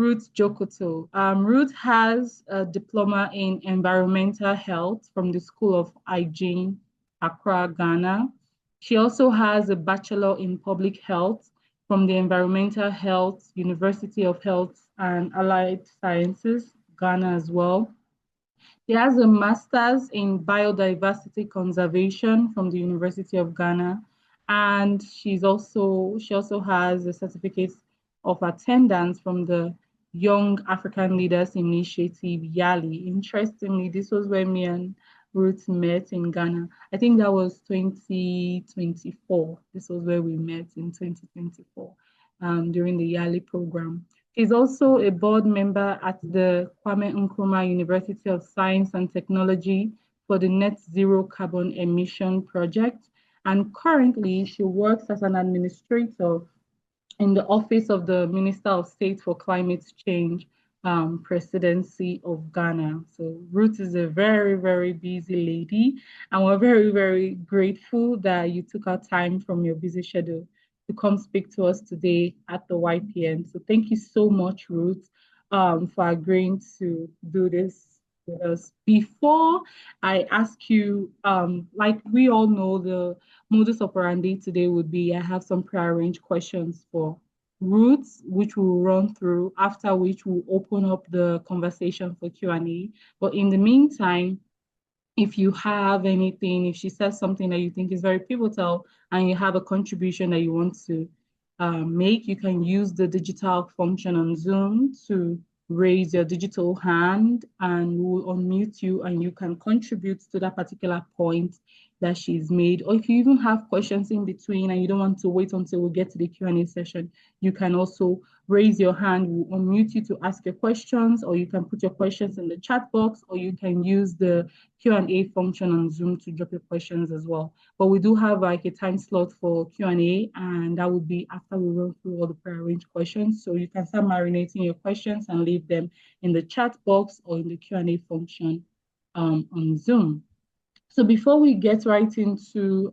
Ruth Dzokoto. Ruth has a diploma in environmental health from the School of Hygiene, Accra, Ghana. She also has a bachelor in public health from the Environmental Health University of Health and Allied Sciences, Ghana as well. She has a master's in biodiversity conservation from the University of Ghana, and she also has a certificate of attendance from the Young African Leaders Initiative, YALI. Interestingly, this was where me and Ruth met in Ghana. I think that was 2024. This was where we met in 2024 during the YALI program. She's also a board member at the Kwame Nkrumah University of Science and Technology for the Net Zero Carbon Emission Project. And currently, she works as an administrator in the Office of the Minister of State for Climate Change, Presidency of Ghana. So Ruth is a very, very busy lady, and we're very, very grateful that you took out time from your busy schedule to come speak to us today at the YPN. So thank you so much, Ruth, for agreeing to do this with us. Before I ask you, like we all know, the modus operandi today would be I have some prearranged questions for Ruth, which we'll run through, after which we'll open up the conversation for Q&A. But in the meantime, if you have anything, if she says something that you think is very pivotal and you have a contribution that you want to make, you can use the digital function on Zoom to raise your digital hand and we'll unmute you and you can contribute to that particular point that she's made. Or if you even have questions in between and you don't want to wait until we get to the Q&A session, you can also raise your hand. We'll unmute you to ask your questions, or you can put your questions in the chat box, or you can use the Q&A function on Zoom to drop your questions as well. But we do have like a time slot for Q&A, and that would be after we run through all the prearranged questions. So you can start marinating your questions and leave them in the chat box or in the Q&A function on Zoom. So before we get right into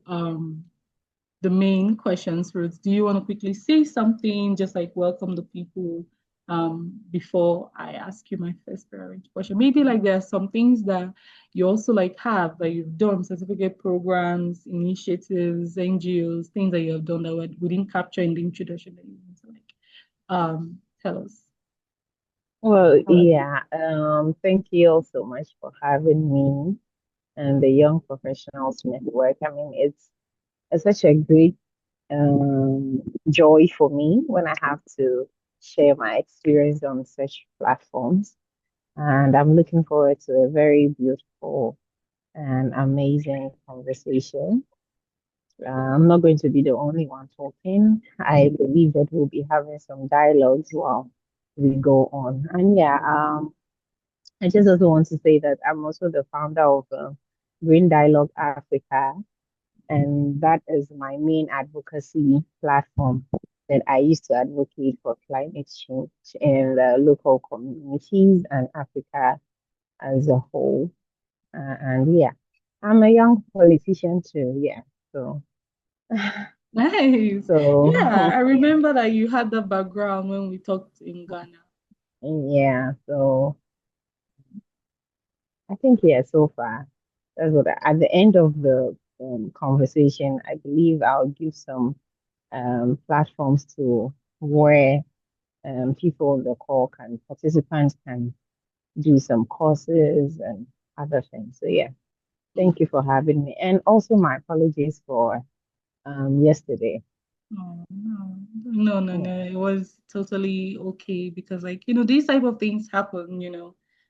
the main questions, Ruth, do you want to quickly say something, just like welcome the people before I ask you my first prearranged question? Maybe like there are some things that you also like have that you've done, certificate programs, initiatives, NGOs, things that you have done that we didn't capture in the introduction that you want to like tell us. Well, yeah, thank you all so much for having me and the Young Professionals Network. I mean, it's such a great joy for me when I have to share my experience on such platforms. And I'm looking forward to a very beautiful and amazing conversation. I'm not going to be the only one talking. I believe that we'll be having some dialogues while we go on. And yeah, I just also want to say that I'm also the founder of Green Dialogue Africa, and that is my main advocacy platform that I used to advocate for climate change in the local communities and Africa as a whole. And yeah, I'm a young politician too. Yeah, so Nice. Yeah, so I remember that you had that background when we talked in Ghana. yeah, so I think yeah, so far that's what at the end of the conversation, I believe I'll give some platforms to where people on the call can participants can do some courses and other things. So yeah, thank you for having me, and also my apologies for yesterday. Oh, no, no, no, Yeah. no. It was totally okay because, like, these type of things happen.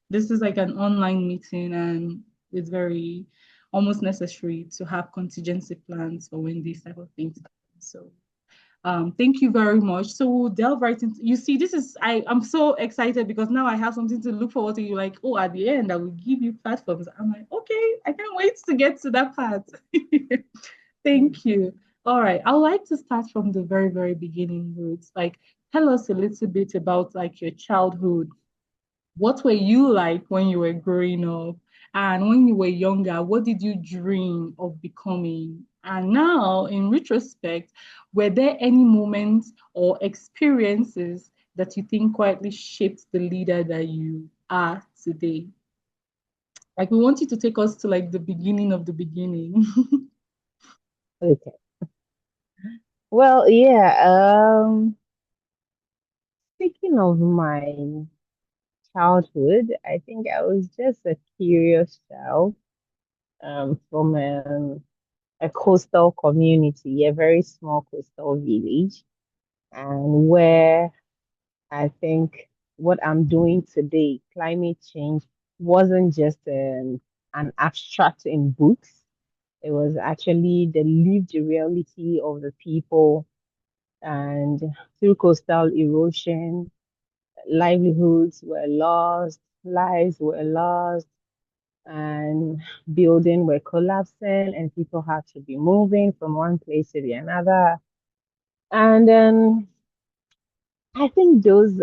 This is like an online meeting and it's very almost necessary to have contingency plans for when these type of things happen. So, thank you very much. So we'll delve right into, you see, I'm so excited because now I have something to look forward to. You like, oh, at the end, I will give you platforms. I'm like, okay, I can't wait to get to that part. Thank you. All right. I'd like to start from the very, very beginning roots. Like, tell us a little bit about like your childhood. What were you like when you were growing up? And when you were younger, what did you dream of becoming? And now, in retrospect, were there any moments or experiences that you think quietly shaped the leader that you are today? Like we want you to take us to like the beginning of the beginning. Okay. Well, yeah. Speaking of my childhood, I think I was just a curious child from a coastal community, a very small coastal village, and where I think what I'm doing today, climate change, wasn't just an abstract in books. It was actually the lived reality of the people. And through coastal erosion, livelihoods were lost, lives were lost, and buildings were collapsing, and people had to be moving from one place to the another. And then I think those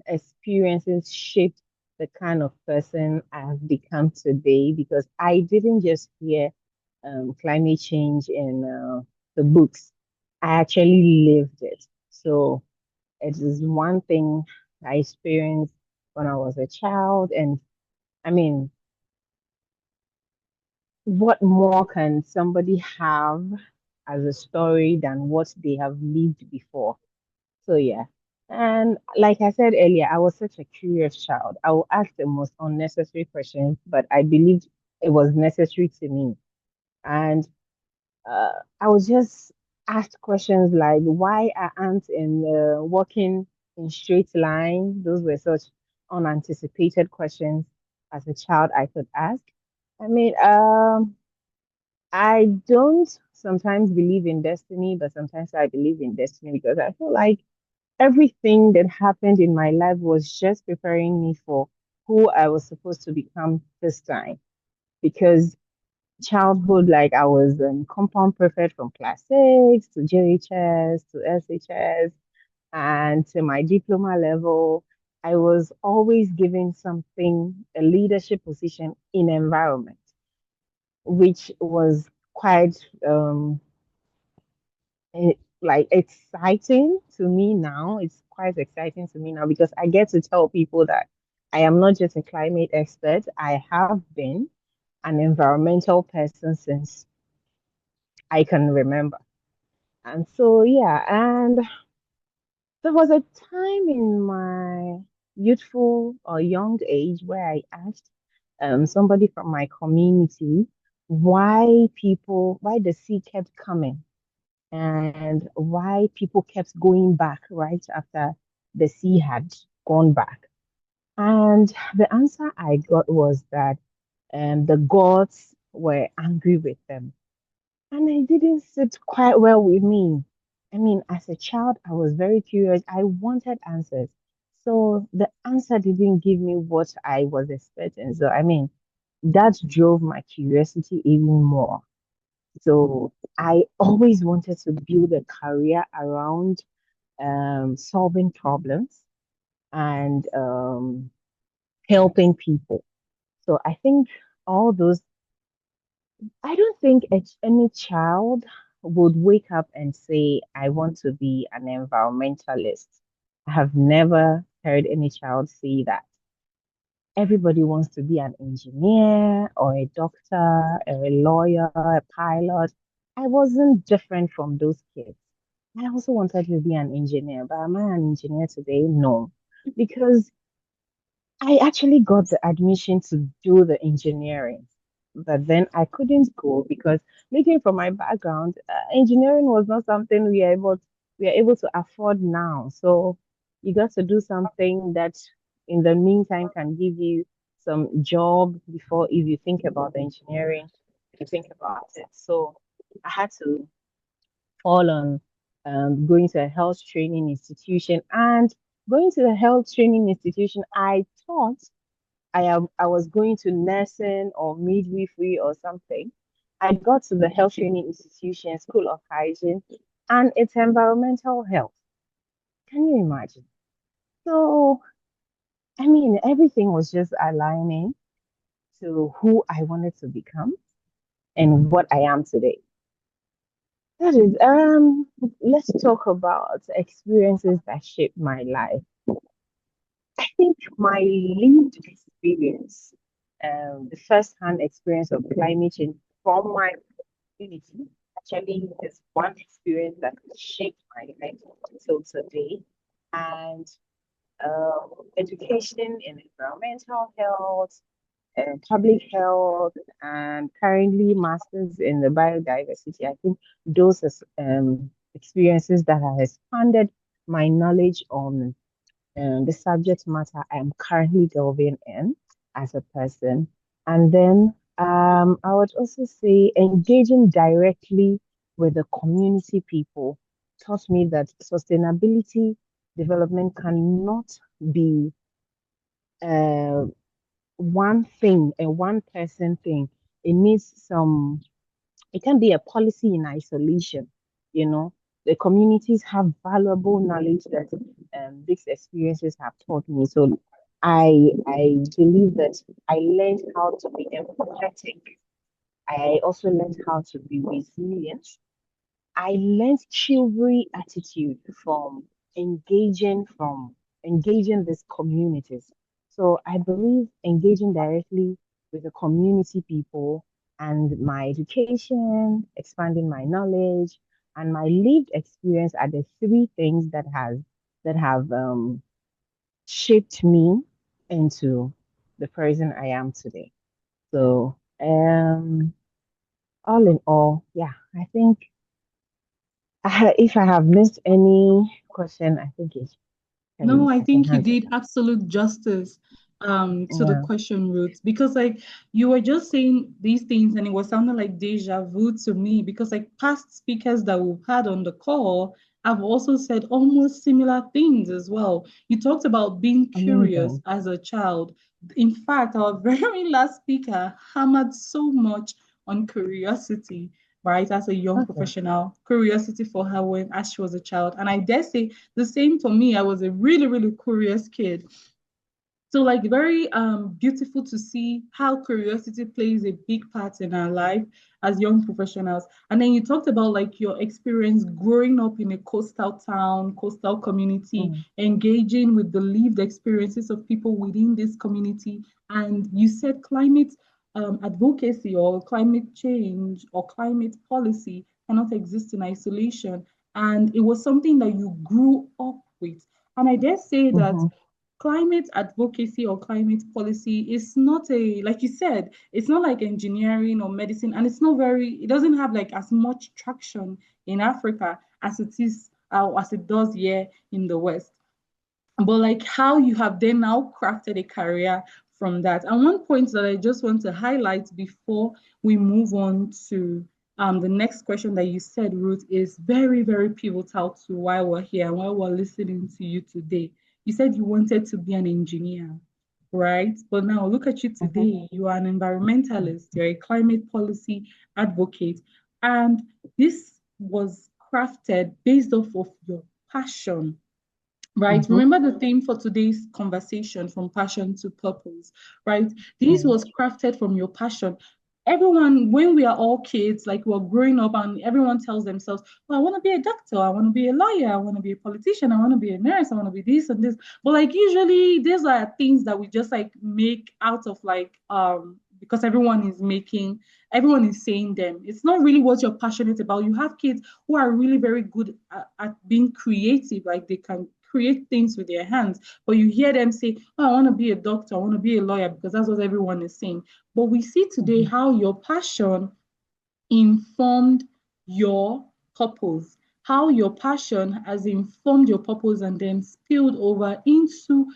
experiences shaped the kind of person I've become today because I didn't just hear climate change in the books. I actually lived it. So it is one thing I experienced when I was a child. And I mean, what more can somebody have as a story than what they have lived before? So yeah. And like I said earlier, I was such a curious child. I will ask the most unnecessary questions, but I believed it was necessary to me. And I was just asked questions like, why are ants walking in straight line? Those were such unanticipated questions as a child I could ask. I mean, I don't sometimes believe in destiny, but sometimes I believe in destiny because I feel like everything that happened in my life was just preparing me for who I was supposed to become this time. Because childhood, like I was compound prefect from class 6 to JHS to SHS and to my diploma level. I was always given something, a leadership position in environment, which was quite like exciting to me now. It's quite exciting to me now because I get to tell people that I am not just a climate expert. I have been an environmental person since I can remember. And so, yeah, and there was a time in my youthful or young age where I asked somebody from my community why the sea kept coming and why people kept going back right after the sea had gone back. And the answer I got was that the gods were angry with them. And it didn't sit quite well with me. I mean, as a child, I was very curious. I wanted answers. So the answer didn't give me what I was expecting. So, I mean, that drove my curiosity even more. So I always wanted to build a career around solving problems and helping people. So I think all those, I don't think any child would wake up and say, I want to be an environmentalist. I have never heard any child say that. Everybody wants to be an engineer or a doctor or a lawyer, a pilot. I wasn't different from those kids. I also wanted to be an engineer, but am I an engineer today? No, because I actually got the admission to do the engineering, but then I couldn't go because looking from my background, engineering was not something we are able to afford now. So you got to do something that in the meantime can give you some job before if you think about the engineering, you think about it. So I had to fall on going to a health training institution and going to the health training institution, I thought I was going to nursing or midwifery or something. I got to the health training institution, School of Hygiene, and it's environmental health. Can you imagine? So, I mean, everything was just aligning to who I wanted to become and what I am today. That is, let's talk about experiences that shaped my life. I think my lived experience, the first-hand experience of climate change from my community, actually is one experience that shaped my life until today. And education in environmental health, public health, and currently masters in the biodiversity. I think those experiences that have expanded my knowledge on the subject matter I'm currently delving in as a person. And then I would also say engaging directly with the community people taught me that sustainability development cannot be uh, one thing, a one person thing. It needs some, it can be a policy in isolation, you know. The communities have valuable knowledge that these experiences have taught me. So I believe that I learned how to be empathetic. I also learned how to be resilient. I learned chivalry attitude from engaging these communities. So I believe engaging directly with the community people and my education, expanding my knowledge, and my lived experience are the three things that have shaped me into the person I am today. So all in all, yeah, I think if I have missed any question, I think No, I I can think you hand it did back. absolute justice to the Yeah. question, Ruth, because like you were just saying these things and it was sounding like deja vu to me because like past speakers that we've had on the call have also said almost similar things as well. You talked about being curious Amazing. as a child. In fact, our very last speaker hammered so much on curiosity, right? As a young Okay. professional, curiosity for her when as she was a child. And I dare say the same for me. I was a really, really curious kid. So like very beautiful to see how curiosity plays a big part in our life as young professionals. And then you talked about like your experience growing up in a coastal town, coastal community, Mm, engaging with the lived experiences of people within this community. And you said climate advocacy or climate change or climate policy cannot exist in isolation. And it was something that you grew up with. And I dare say that mm-hmm, climate advocacy or climate policy is not a, like you said, it's not like engineering or medicine, and it's not very, it doesn't have like as much traction in Africa as it is, as it does here in the West. But like how you have then now crafted a career from that. And one point that I just want to highlight before we move on to the next question that you said, Ruth, is very, very pivotal to why we're here and why we're listening to you today. You said you wanted to be an engineer, right? But now look at you mm-hmm, today. You are an environmentalist, you're a climate policy advocate. And this was crafted based off of your passion, right? mm-hmm, Remember the theme for today's conversation, from passion to purpose, right? This mm, was crafted from your passion. Everyone, when we are all kids, like we're growing up, and everyone tells themselves, well, I want to be a doctor, I want to be a lawyer, I want to be a politician, I want to be a nurse, I want to be this and this. But like usually these are things that we just like make out of like because everyone is saying them. It's not really what you're passionate about. You have kids who are really very good at being creative, like they can create things with their hands, but you hear them say, oh, I want to be a doctor, I want to be a lawyer, because that's what everyone is saying. But we see today mm-hmm, how your passion informed your purpose, how your passion has informed your purpose and then spilled over into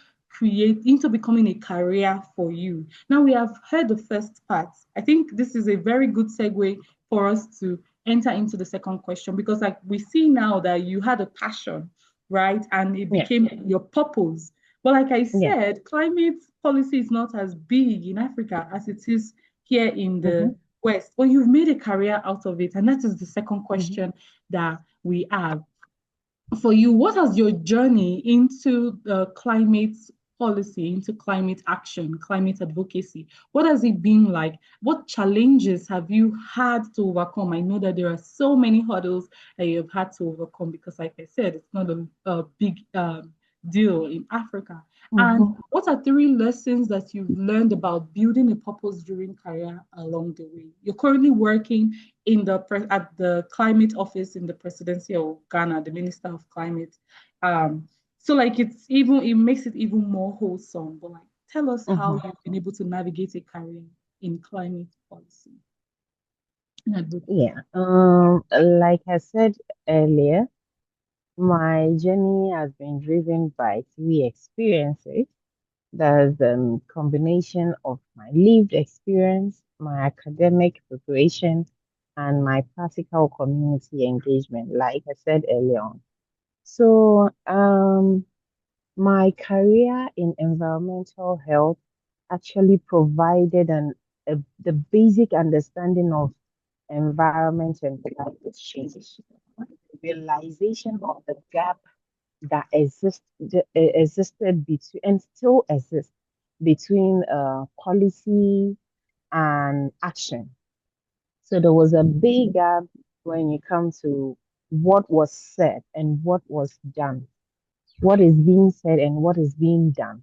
becoming a career for you. Now we have heard the first part. I think this is a very good segue for us to enter into the second question, because like we see now that you had a passion, right? And it yeah, became your purpose. But like I yeah, said, climate policy is not as big in Africa as it is here in mm-hmm, the West. Well, you've made a career out of it. And that is the second mm-hmm. question that we have for you. What has your journey into the climate policy, into climate action, climate advocacy? What has it been like? What challenges have you had to overcome? I know that there are so many hurdles that you have had to overcome because, like I said, it's not a big deal in Africa. And Mhm. what are three lessons that you've learned about building a purpose during career along the way? You're currently working at the climate office in the presidency of Ghana, the Minister of Climate. So like it makes it even more wholesome. But like tell us how Mhm. you've been able to navigate a career in climate policy and advocacy. Yeah. Like I said earlier, my journey has been driven by three experiences. There's a combination of my lived experience, my academic preparation, and my practical community engagement, like I said earlier on. So, my career in environmental health actually provided the basic understanding of environment and climate change, realization of the gap that existed between and still exists between policy and action. So there was a big gap when you come to what was said and what was done, what is being said and what is being done.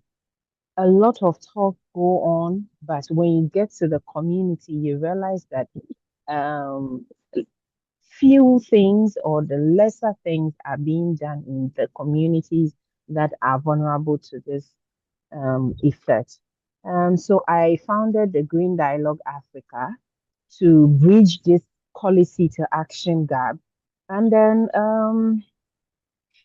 A lot of talk go on, but when you get to the community, you realize that um, few things or the lesser things are being done in the communities that are vulnerable to this effect. So I founded the Green Dialogue Africa to bridge this policy to action gap. And then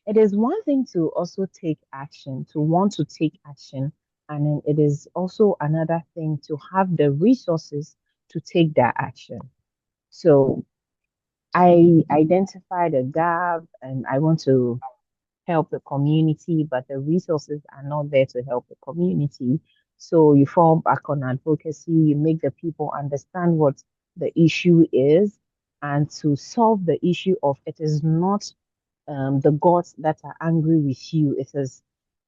it is one thing to also take action, to want to take action. And then it is also another thing to have the resources to take that action. So I identified a gap and I want to help the community, but the resources are not there to help the community. So you fall back on advocacy, you make the people understand what the issue is, and to solve the issue of it is not the gods that are angry with you, it is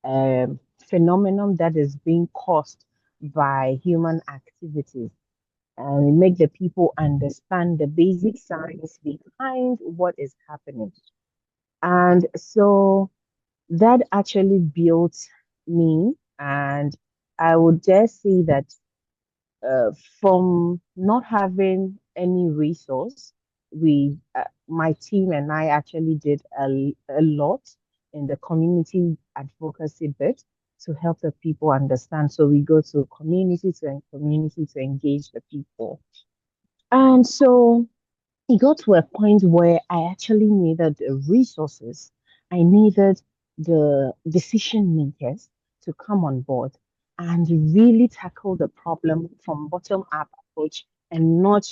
a phenomenon that is being caused by human activities. And we make the people understand the basic science behind what is happening. And so that actually built me. And I would dare say that from not having any resource, my team and I actually did a lot in the community advocacy bit to help the people understand. So we go to community to engage the people. And so it got to a point where I actually needed the resources. I needed the decision makers to come on board and really tackle the problem from bottom up approach and not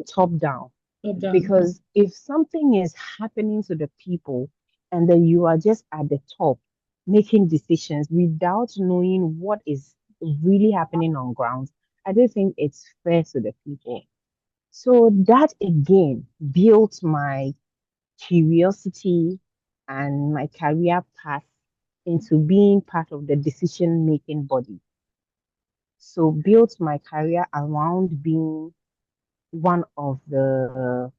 top down. Up down. Because if something is happening to the people and then you are just at the top making decisions without knowing what is really happening on ground, I don't think it's fair to the people. So that again built my curiosity and my career path into being part of the decision making body. So built my career around being one of the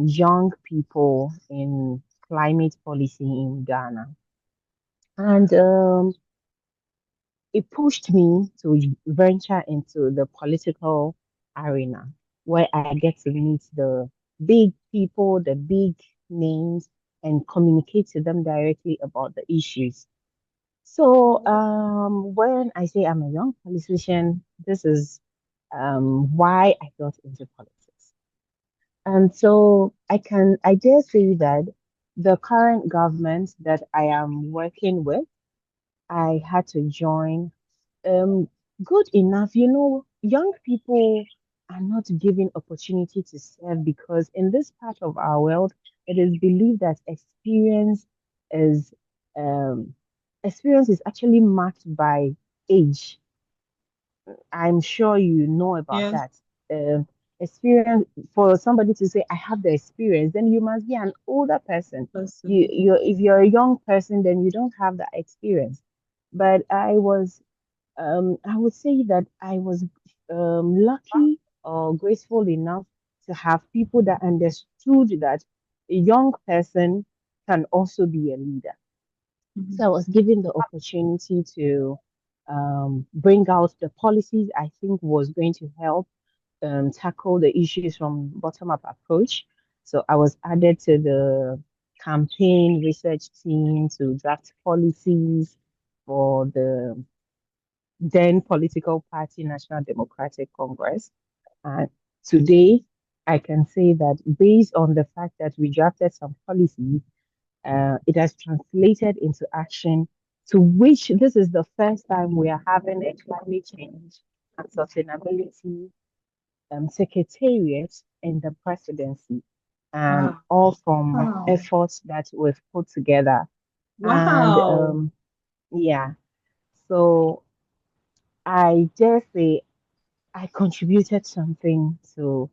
young people in climate policy in Ghana. And it pushed me to venture into the political arena where I get to meet the big people, the big names, and communicate to them directly about the issues. So when I say I'm a young politician, this is why I got into politics. And so I dare say that the current government that I am working with, I had to join um good enough. Young people are not given opportunity to serve because in this part of our world it is believed that is um experience is actually marked by age. I'm sure you know about Yes, that. Experience, for somebody to say I have the experience, then you must be an older person. person. If you're a young person, then you don't have that experience. But I would say that I was lucky or graceful enough to have people that understood that a young person can also be a leader. Mhm. So I was given the opportunity to bring out the policies I think was going to help tackle the issues from bottom-up approach. So I was added to the campaign research team to draft policies for the then political party National Democratic Congress. And today, I can say that based on the fact that we drafted some policies, it has translated into action, to which this is the first time we are having a climate change and sustainability secretariat in the presidency, and Wow. all from Wow. efforts that we've put together. And Wow. yeah, so I dare say I contributed something to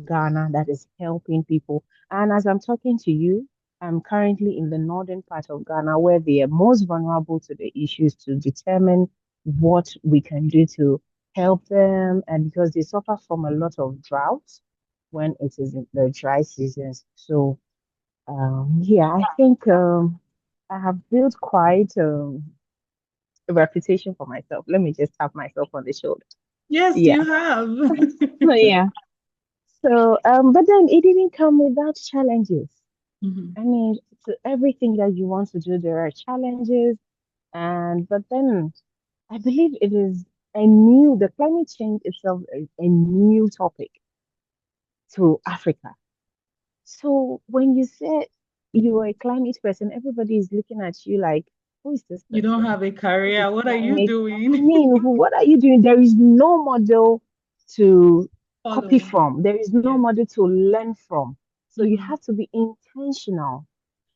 Ghana that is helping people. And as I'm talking to you, I'm currently in the northern part of Ghana where they are most vulnerable to the issues, to determine what we can do to help them. And because they suffer from a lot of drought when it is in the dry seasons. So, yeah, I think I have built quite a reputation for myself. Let me just tap myself on the shoulder. Yes, Yeah. you have. Yeah. So, but then it didn't come without challenges. Mhm. I mean, to everything that you want to do, there are challenges. And, but then I believe it is the climate change itself is a new topic to Africa. So when you say you're a climate person, everybody is looking at you like, who is this You don't person? have a What is career. What are you climate? I doing? mean, what are you doing? There is no model to copy Follow. from. There is no Yes. model to learn from. So you Mhm. have to be intentional.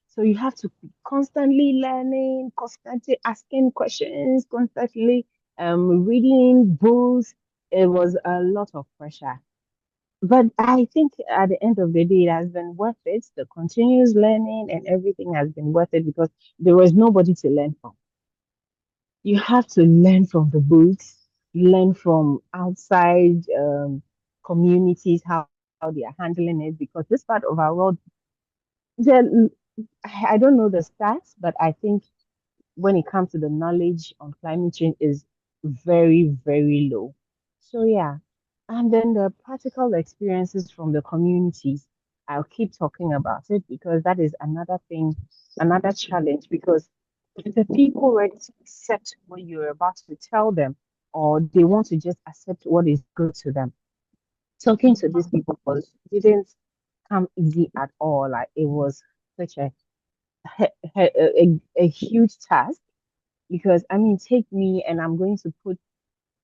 So you have to be constantly learning, constantly asking questions, constantly reading books. It was a lot of pressure. But I think at the end of the day, it has been worth it. The continuous learning and everything has been worth it because there was nobody to learn from. You have to learn from the books, learn from outside communities, how they are handling it, because this part of our world, the, I don't know the stats, but I think when it comes to the knowledge on climate change is very, very low. So yeah. And then the practical experiences from the communities, I'll keep talking about it because that is another thing, another challenge because the people ready to accept what you're about to tell them, or they want to just accept what is good to them. Talking to these people was didn't come easy at all. Like it was such a huge task because I mean, take me and I'm going to put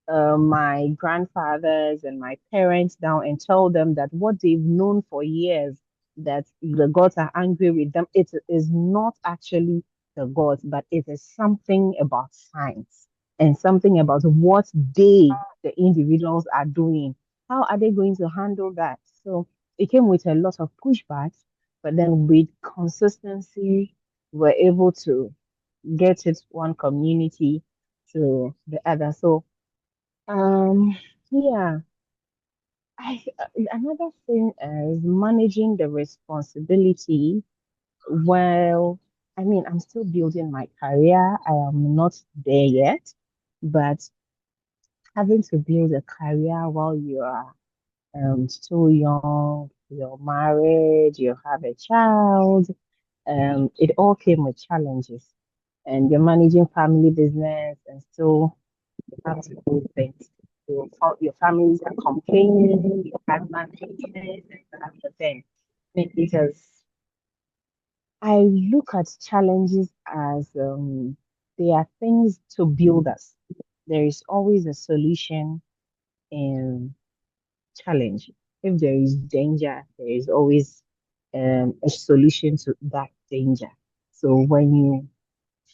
my grandfathers and my parents down and tell them that what they've known for years, that the gods are angry with them, it is not actually the gods, but it is something about science and something about what the individuals, are doing. How are they going to handle that? So it came with a lot of pushbacks, but then with consistency, we're able to get it one community to the other. So yeah, another thing is managing the responsibility. Well, I mean, I'm still building my career. I am not there yet, but having to build a career while you are still young, you're married, you have a child, it all came with challenges. And you're managing family business and still have to do things. Your families are complaining, your husband hates it, and that's the thing. Because I look at challenges as they are things to build us. There is always a solution in challenge. If there is danger, there is always a solution to that danger. So when you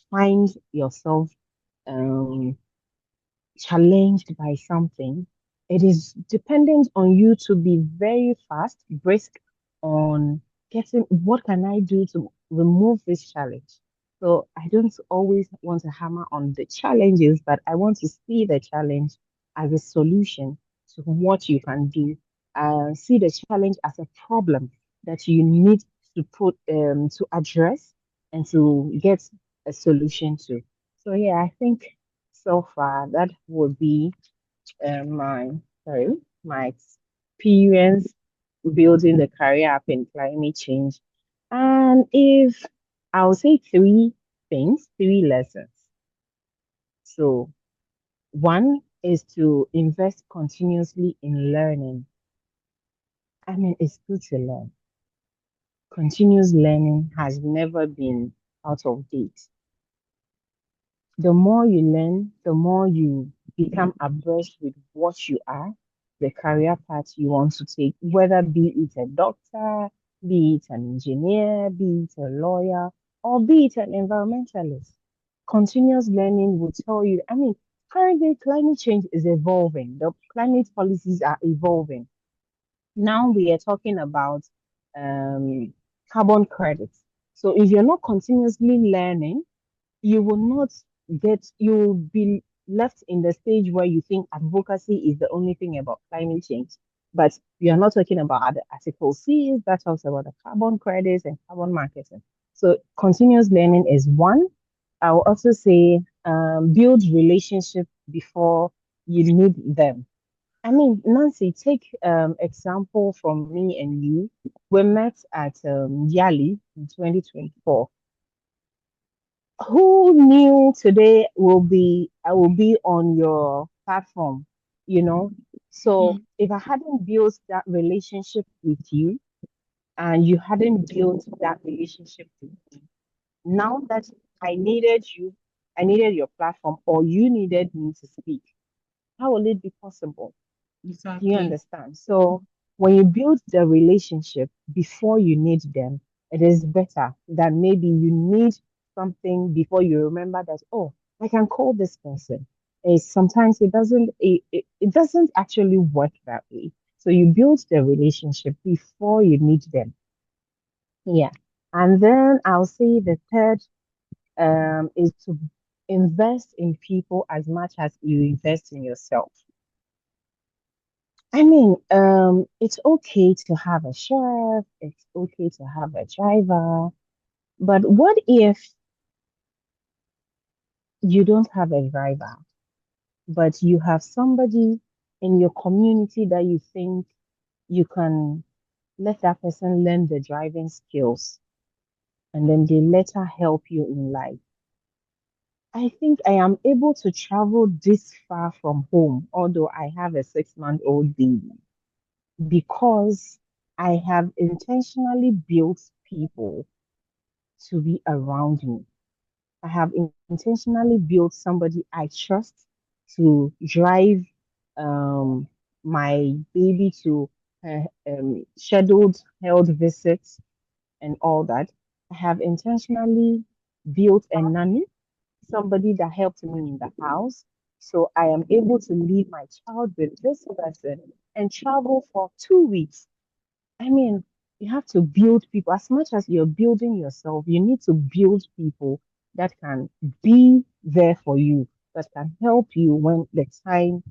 find yourself um, challenged by something, it is dependent on you to be very fast, brisk on getting what can I do to remove this challenge. So I don't always want to hammer on the challenges, but I want to see the challenge as a solution to what you can do. See the challenge as a problem that you need to put to address and to get a solution to. So yeah, I think so far that would be my sorry my experience building the career up in climate change. And if I'll say three things, three lessons. So one is to invest continuously in learning. I mean, it's good to learn. Continuous learning has never been out of date. The more you learn, the more you become abreast with what you are, the career path you want to take, whether be it a doctor, be it an engineer, be it a lawyer, or be it an environmentalist. Continuous learning will tell you, I mean, currently climate change is evolving. The climate policies are evolving. Now we are talking about um, carbon credits. So if you're not continuously learning, you will not you'll be left in the stage where you think advocacy is the only thing about climate change. But we are not talking about other Article C that talks about the carbon credits and carbon marketing. So continuous learning is one. I will also say build relationship before you need them. I mean, Nancy, take example from me and you. We met at Yali in 2024. Who knew today will be I will be on your platform, you know? So Mm. if I hadn't built that relationship with you and you hadn't built that relationship with me, now that I needed you, I needed your platform, or you needed me to speak, how will it be possible? Do you Exactly. understand? So when you build the relationship before you need them, it is better than maybe you need something before you remember that, oh, I can call this person. Sometimes it doesn't actually work that way. So you build the relationship before you need them. Yeah. And then I'll say the third is to invest in people as much as you invest in yourself. I mean, it's okay to have a chef, it's okay to have a driver, but what if you don't have a driver, but you have somebody in your community that you think you can let that person learn the driving skills and then they later help you in life? I think I am able to travel this far from home, although I have a 6-month-old baby, because I have intentionally built people to be around me. I have intentionally built somebody I trust to drive um, my baby to scheduled health visits and all that. I have intentionally built a nanny, somebody that helped me in the house. So I am able to leave my child with this person and travel for 2 weeks. I mean, you have to build people. As much as you're building yourself, you need to build people that can be there for you, that can help you when the time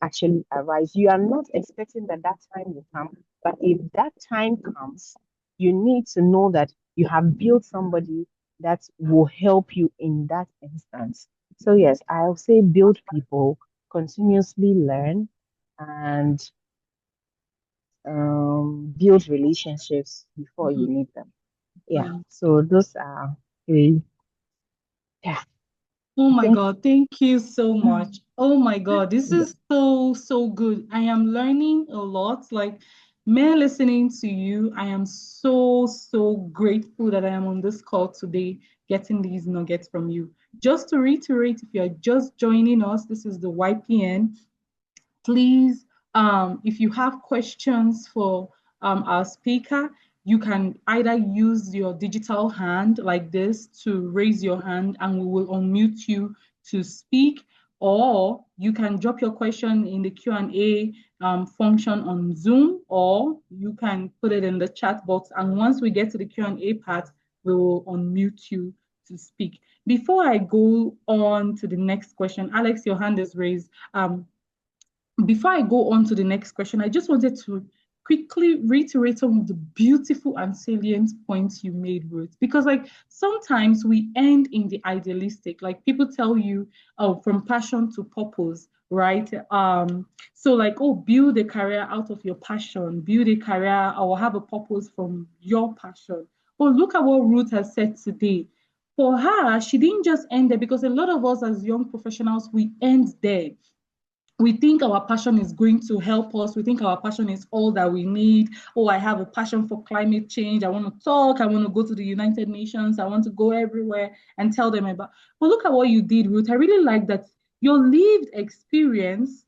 actually arrives. You are not expecting that that time will come, but if that time comes, you need to know that you have built somebody that will help you in that instance. So, yes, I'll say build people, continuously learn, and build relationships before you Mhm. need them. Yeah. Yeah. So those are three. Yeah. Oh I my think. God, thank you so Mm, much. Oh my God, this yeah. is so, so good. I am learning a lot. Like, me listening to you, I am so, so grateful that I am on this call today, getting these nuggets from you. Just to reiterate, if you're just joining us, this is the YPN. Please, if you have questions for our speaker, you can either use your digital hand like this to raise your hand and we will unmute you to speak, or you can drop your question in the Q&A function on Zoom, or you can put it in the chat box. And once we get to the Q&A part, we will unmute you to speak. Before I go on to the next question, Alex, your hand is raised. Before I go on to the next question, I just wanted to quickly reiterate some of the beautiful and salient points you made, Ruth, because like sometimes we end in the idealistic, like people tell you, oh, from passion to purpose, right? So like, oh, build a career out of your passion, build a career or have a purpose from your passion. But look at what Ruth has said today. For her, she didn't just end there because a lot of us as young professionals, we end there. We think our passion is going to help us. We think our passion is all that we need. Oh, I have a passion for climate change. I want to talk. I want to go to the United Nations. I want to go everywhere and tell them about. But look at what you did, Ruth. I really like that your lived experience,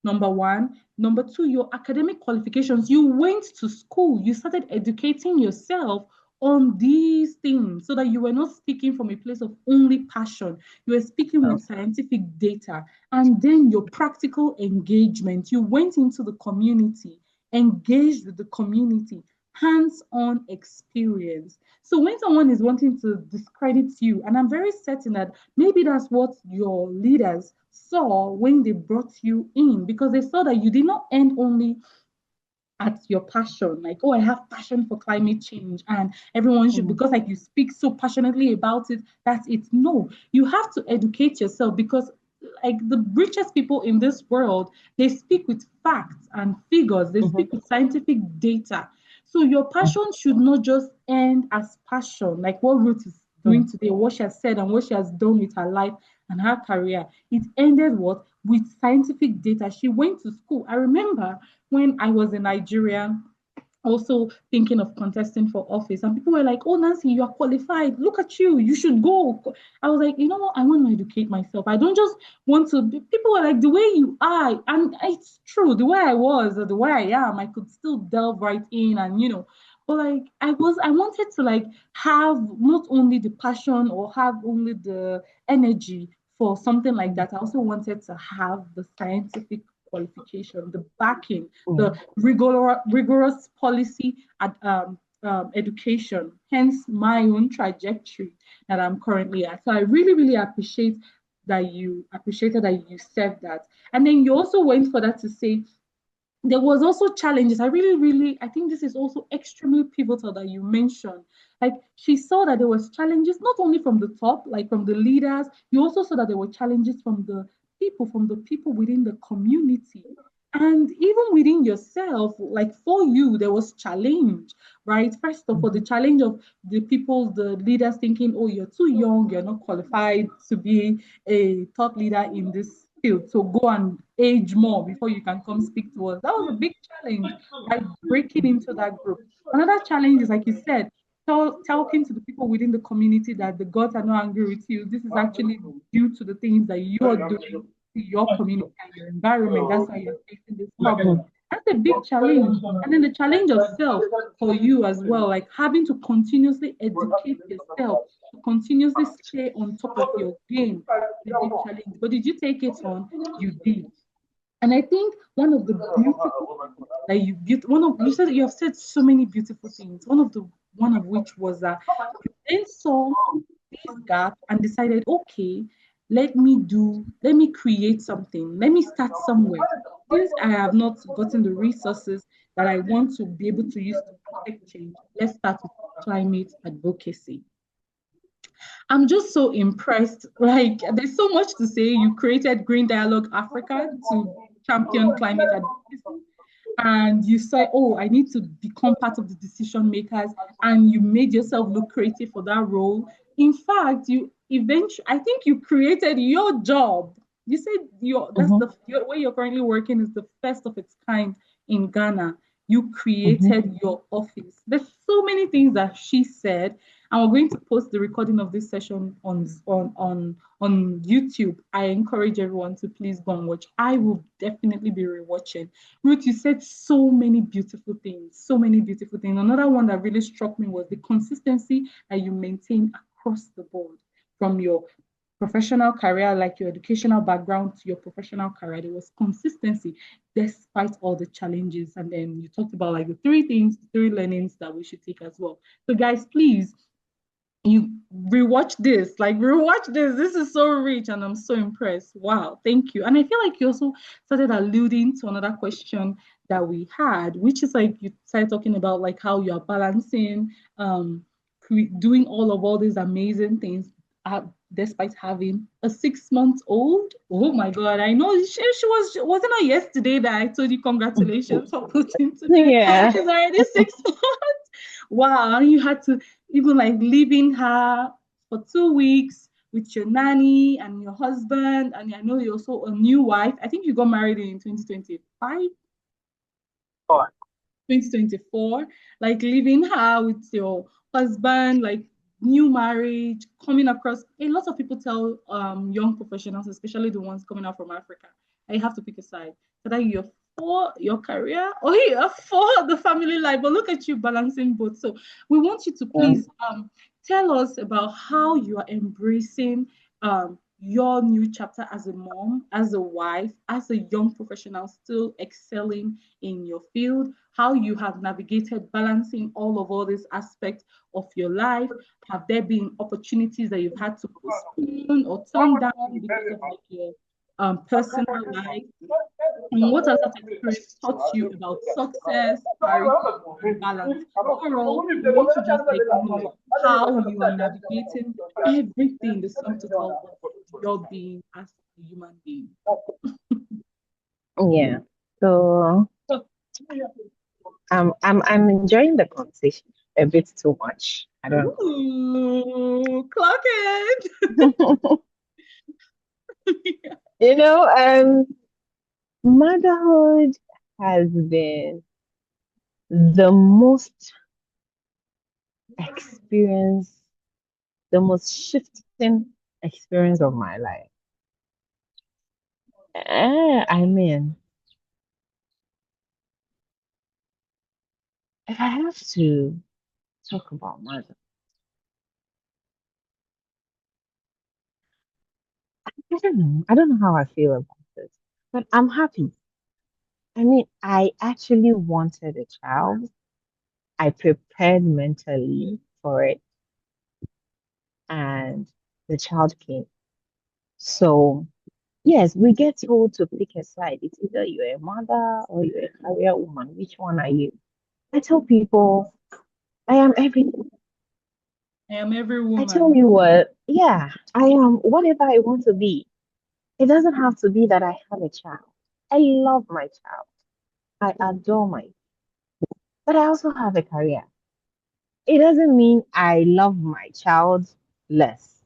number one. Number two, your academic qualifications. You went to school. You started educating yourself on these things so that you were not speaking from a place of only passion. You were speaking with scientific data. And then your practical engagement. You went into the community, engaged with the community, hands-on experience. So when someone is wanting to discredit you, and I'm very certain that maybe that's what your leaders saw when they brought you in, because they saw that you did not end only at your passion, like, oh, I have passion for climate change and everyone should, because like you speak so passionately about it, that's it. No, you have to educate yourself, because like the richest people in this world, they speak with facts and figures, they speak with scientific data. So your passion should not just end as passion, like what Ruth is doing today, what she has said and what she has done with her life and her career. It ended what? With scientific data. She went to school. I remember when I was in Nigeria, also thinking of contesting for office, and people were like, oh, Nancy, you are qualified. Look at you. You should go. I was like, you know what? I want to educate myself. I don't just want to. People were like, the way you are, and it's true, the way I was, or the way I am, I could still delve right in and, but like I wanted to like have not only the passion or have only the energy for something like that. I also wanted to have the scientific qualification, the backing, the rigorous policy education, hence my own trajectory that I'm currently at. So I really, really appreciated that you said that. And then you also went for that to say there was also challenges. I think this is also extremely pivotal that you mentioned. Like she saw that there was challenges not only from the top, like from the leaders, you also saw that there were challenges from the people within the community. And even within yourself, like for you, there was challenge, right? First of all, the challenge of the leaders thinking, oh, you're too young, you're not qualified to be a thought leader in this field. So go and age more before you can come speak to us. That was a big challenge, like breaking into that group. Another challenge is, like you said, talking to the people within the community that the gods are not angry with you. This is actually due to the things that you are doing to your community and your environment. That's why you're facing this problem. That's a big challenge. And then the challenge of self for you as well, like having to continuously educate yourself, to continuously stay on top of your game, is a big challenge. But did you take it on? You did. And I think one of the beautiful that you said, you have said so many beautiful things. One of which was that you then saw this gap and decided, okay, let me create something. Let me start somewhere. Since I have not gotten the resources that I want to be able to use to protect change, let's start with climate advocacy. I'm just so impressed. Like, there's so much to say. You created Green Dialogue Africa to champion climate advocacy. And you say, oh, I need to become part of the decision makers. And you made yourself look creative for that role. In fact, I think you created your job. You said where you're currently working is the first of its kind in Ghana. You created your office. There's so many things that she said, and we're going to post the recording of this session on YouTube. I encourage everyone to please go and watch. I will definitely be rewatching. Ruth, you said so many beautiful things, so many beautiful things. Another one that really struck me was the consistency that you maintain across the board, from your professional career, like your educational background, to your professional career. There was consistency despite all the challenges. And then you talked about like the three learnings that we should take as well. So guys, please, you rewatch this, like rewatch this. This is so rich, and I'm so impressed. Wow, thank you. And I feel like you also started alluding to another question that we had, which is like you started talking about like how you're balancing doing all these amazing things uh, despite having a 6 month old. Oh my god, I know she wasn't it yesterday that I told you congratulations for putting to bed. Yeah. She's already 6 months. Wow, and you had to even like leaving her for 2 weeks with your nanny and your husband, and I know you're also a new wife. I think you got married in 2025, 2024, like leaving her with your husband, like new marriage, coming across. A lot of people tell young professionals, especially the ones coming out from Africa, that you have to pick a side. Whether you're for your career or you're for the family life. But look at you balancing both. So we want you to Yeah. please tell us about how you are embracing your new chapter as a mom, as a wife, as a young professional, still excelling in your field, how you have navigated balancing all these aspects of your life. Have there been opportunities that you've had to postpone or turn down because of like your personal life? And what has that experience taught you about success, clarity, and balance? Overall, we want to just like know how you are navigating everything, the sum total of your being as a human being. Yeah. So I'm enjoying the conversation a bit too much. I don't Ooh, clock it. know. You know, motherhood has been the most experience, the most shifting experience of my life. I mean, if I have to talk about mother, I don't know. I don't know how I feel about this, but I'm happy. I mean, I actually wanted a child. I prepared mentally for it, and the child came. So, yes, we get told to pick a side. It's either you're a mother or you're a career woman. Which one are you? I tell people I am everything. I am every I tell woman. you what, yeah, I am whatever I want to be. It doesn't have to be that I have a child. I love my child. I adore my, but I also have a career. It doesn't mean I love my child less,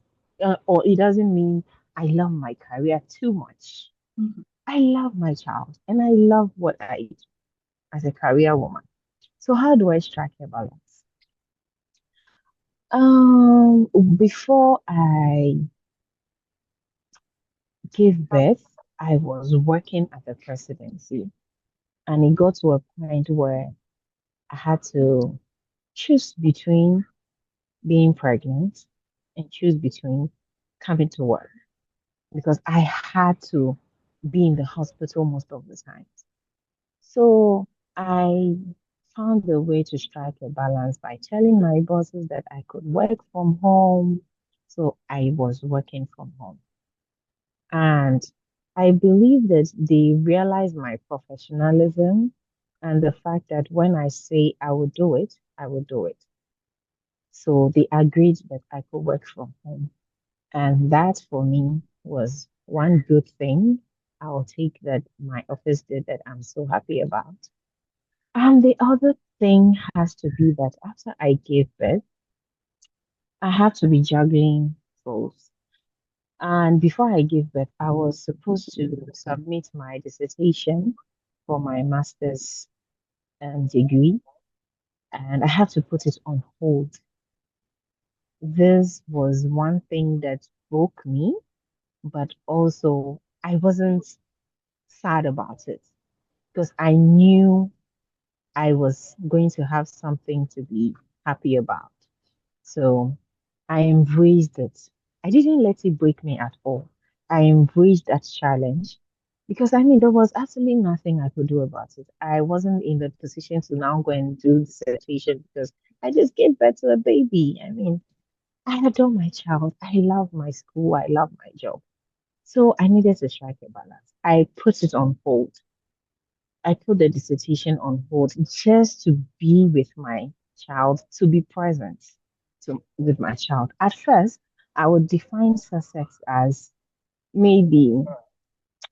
or it doesn't mean I love my career too much. Mhm. I love my child and I love what I do as a career woman. So how do I strike a balance? Before I gave birth, I was working at the presidency, and it got to a point where I had to choose between being pregnant and choose between coming to work because I had to be in the hospital most of the time. So I found a way to strike a balance by telling my bosses that I could work from home. So I was working from home. And I believe that they realize my professionalism and the fact that when I say I will do it, I will do it. So they agreed that I could work from home. And that for me was one good thing I'll take that my office did that I'm so happy about. And the other thing has to be that after I gave birth, I have to be juggling both. And before I gave birth, I was supposed to submit my dissertation for my master's degree, and I had to put it on hold. This was one thing that broke me, but also I wasn't sad about it because I knew I was going to have something to be happy about. So I embraced it. I didn't let it break me at all. I embraced that challenge because I mean, there was absolutely nothing I could do about it. I wasn't in the position to now go and do dissertation because I just gave birth to a baby. I mean, I adore my child. I love my school. I love my job. So I needed to strike a balance. I put it on hold. I put the dissertation on hold just to be with my child, to be present with my child. At first, I would define success as maybe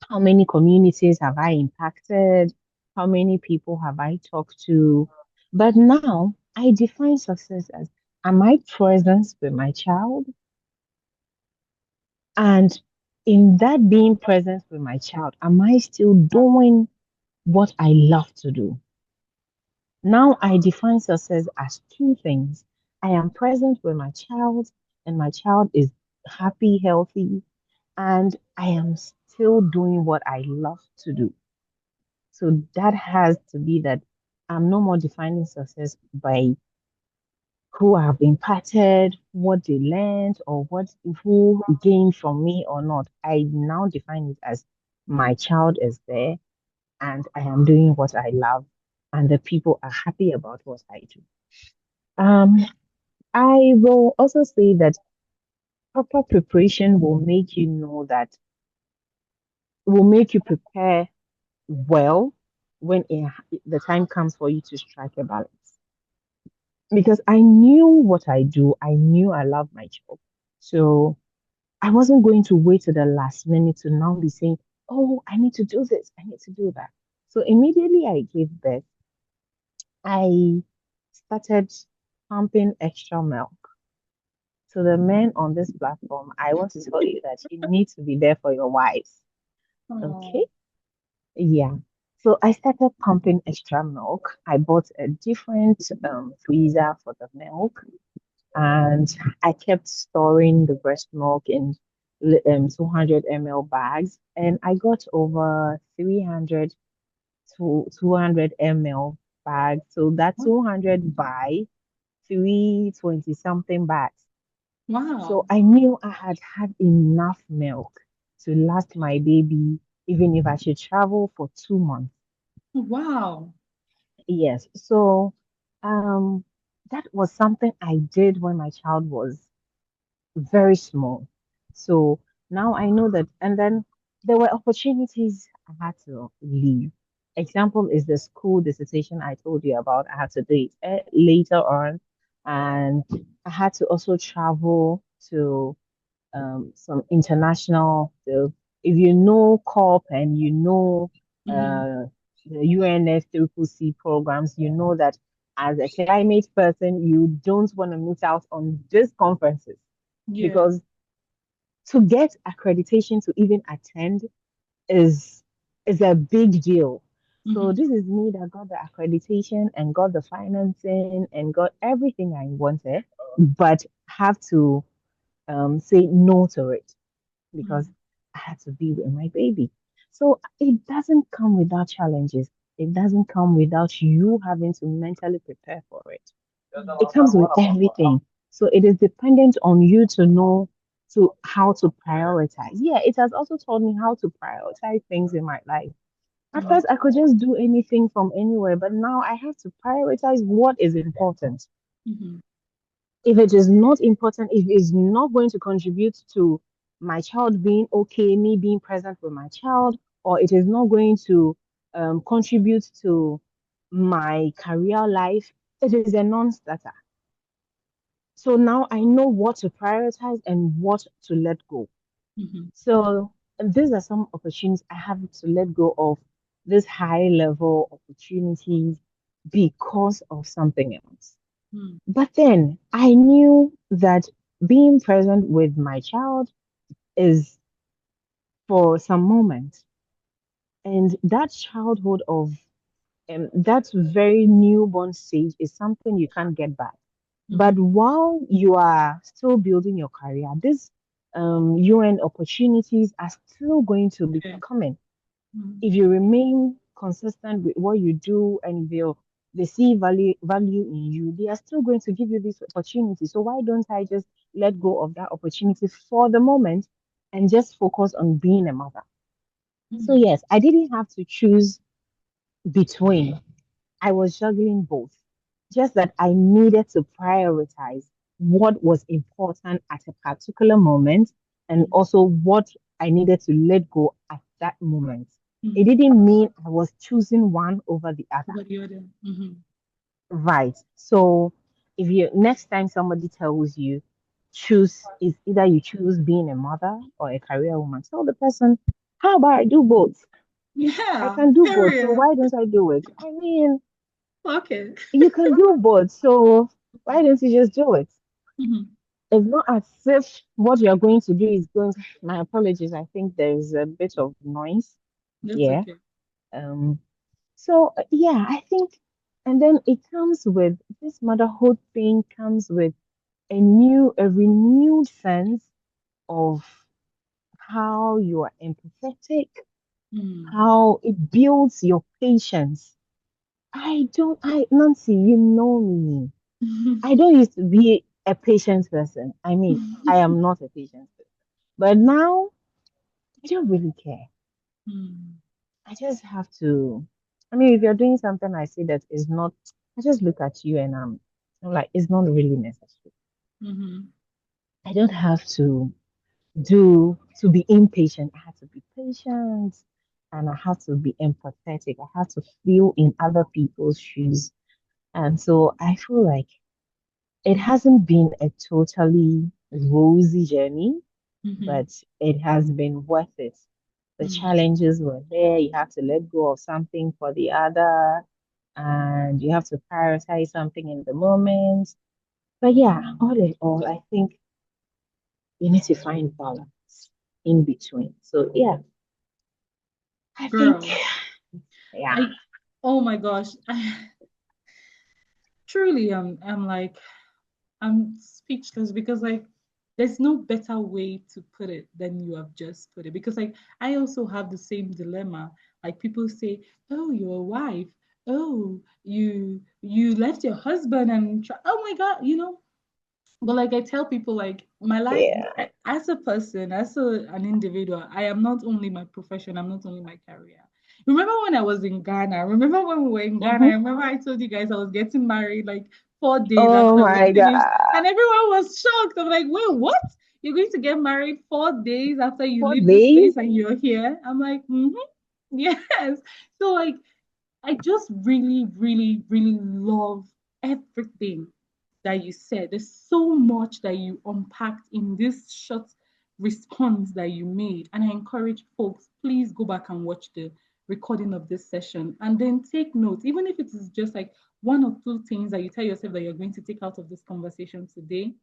how many communities have I impacted? How many people have I talked to? But now I define success as, am I present with my child? And in that being present with my child, am I still doing what I love to do? Now I define success as two things. I am present with my child, and my child is happy, healthy, and I am still doing what I love to do. So that has to be that I'm no more defining success by who I've impacted, what they learned, or what who gained from me or not. I now define it as my child is there and I am doing what I love, and the people are happy about what I do. Um, I will also say that proper preparation will make you know that will make you prepare well when the time comes for you to strike a balance. Because I knew what I do, I knew I love my job. So I wasn't going to wait to the last minute to now be saying, oh, I need to do this, I need to do that. So immediately I gave birth, I started pumping extra milk. So the men on this platform, I want to tell you that you need to be there for your wives. Okay? Oh, Yeah. So I started pumping extra milk. I bought a different freezer for the milk, and I kept storing the breast milk in 200 ml bags, and I got over 300 to 200 ml bags. So that 200 by 320 something bags. So wow. I knew I had had enough milk to last my baby, even if I should travel for 2 months. Wow. Yes. So um, that was something I did when my child was very small. So now I know that, and then there were opportunities I had to leave. Example is the school dissertation I told you about. I had to do it later on, and I had to also travel to some international. So if you know COP and you know Mm-hmm. the UNFCCC programs, you know that as a climate person, you don't want to miss out on these conferences Yeah. because to get accreditation to even attend is is a big deal. So Mm-hmm. this is me that got the accreditation and got the financing and got everything I wanted, but have to say no to it because I had to be with my baby. So it doesn't come without challenges. It doesn't come without you having to mentally prepare for it. It comes with everything. So it is dependent on you to know to how to prioritize. Yeah, it has also taught me how to prioritize things in my life. At Mm-hmm. first, I could just do anything from anywhere, but now I have to prioritize what is important. Mm-hmm. If it is not important, if it's not going to contribute to my child being okay, me being present with my child, or it is not going to contribute to my career life, it is a non-starter. So now I know what to prioritize and what to let go. Mm-hmm. So these are some opportunities I have to let go of this high level opportunities because of something else. Mm-hmm. But then I knew that being present with my child is for some moment. And that childhood of that very newborn stage is something you can't get back. Mm-hmm. But while you are still building your career, these UN opportunities are still going to be Okay. coming. Mm-hmm. If you remain consistent with what you do and if they see value in you, they are still going to give you this opportunity. So why don't I just let go of that opportunity for the moment and just focus on being a mother? So Mm-hmm. yes, I didn't have to choose between. I was juggling both. Just that I needed to prioritize. what was important at a particular moment and also what I needed to let go at that moment. It Mm-hmm. didn't mean I was choosing one over the other. Over the other. Mm-hmm. Right. So if you next time somebody tells you choose is either you choose being a mother or a career woman, tell the person, how about I do both? I Yeah, can do both. So period. why don't I do it? I mean, Okay. you can do both. So why don't you just do it? Mm-hmm. It's not as if what you're going to do is going to, my apologies. I think there's a bit of noise. That's Yeah. okay. Um, yeah, I think, and then it comes with this motherhood thing comes with a renewed sense of how you are empathetic, Mm. how it builds your patience. Nancy, you know me. I don't used to be a patient person. I mean, I am not a patient person. But now I don't really care. Mm. I just have to. I mean, if you're doing something I see that is not, I just look at you and I'm like, it's not really necessary. Mm-hmm. I don't have to be impatient. I have to be patient and I have to be empathetic. I have to feel in other people's shoes. And so I feel like it hasn't been a totally rosy journey, Mm-hmm. but it has been worth it. The Mm. challenges were there. You have to let go of something for the other, and you have to prioritize something in the moment. But yeah, all in all, I think you need to find balance in between. So yeah, I think, Girl, yeah, I, oh my gosh, I truly I'm like, I'm speechless because like there's no better way to put it than you have just put it. Because like I also have the same dilemma. Like people say, "Oh, you're a wife. Oh, you left your husband and oh my God, you know." But like I tell people, like my life yeah. as a person, an individual, I am not only my profession, I'm not only my career. Remember when I was in Ghana? Remember when we were in Ghana? I Hmm. remember I told you guys I was getting married like 4 days Oh after we my finished, God. and everyone was shocked. I'm like, wait, what? You're going to get married 4 days after you For leave this days? place and you're here? I'm like, yes. So like I just really, really, really love everything that you said. There's so much that you unpacked in this short response that you made. And I encourage folks, please go back and watch the recording of this session and then take notes, even if it is just like one or two things that you tell yourself that you're going to take out of this conversation today.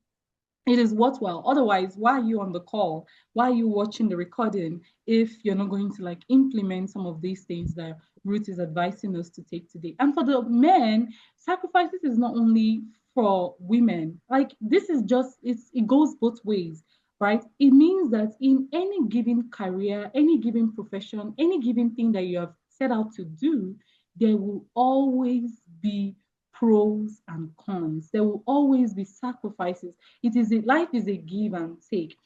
It is worthwhile. Otherwise, why are you on the call? Why are you watching the recording if you're not going to like implement some of these things that Ruth is advising us to take today? And for the men, sacrifices is not only for women. Like this is just it goes both ways, right? It means that in any given career, any given profession, any given thing that you have set out to do, there will always be pros and cons. There will always be sacrifices. Life is a give and take.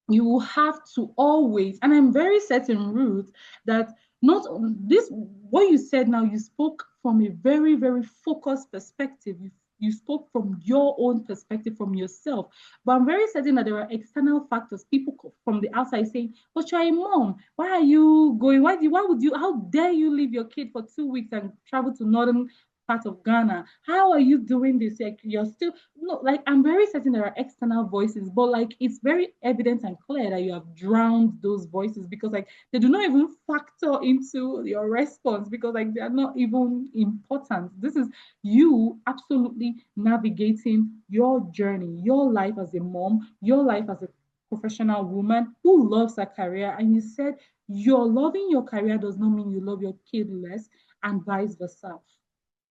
You will have to always, and I'm very certain, Ruth, that not this what you said now, you spoke from a very, very focused perspective. You spoke from your own perspective, from yourself. But I'm very certain that there are external factors, people from the outside saying, but you're a mom. Why are you going? Why would you, how dare you leave your kid for 2 weeks and travel to northern part of Ghana? How are you doing this? Like you're still no, like I'm very certain there are external voices, but like it's very evident and clear that you have drowned those voices because like they do not even factor into your response because like they are not even important. This is you absolutely navigating your journey, your life as a mom, your life as a professional woman who loves her career. And you said your loving your career does not mean you love your kid less, and vice versa.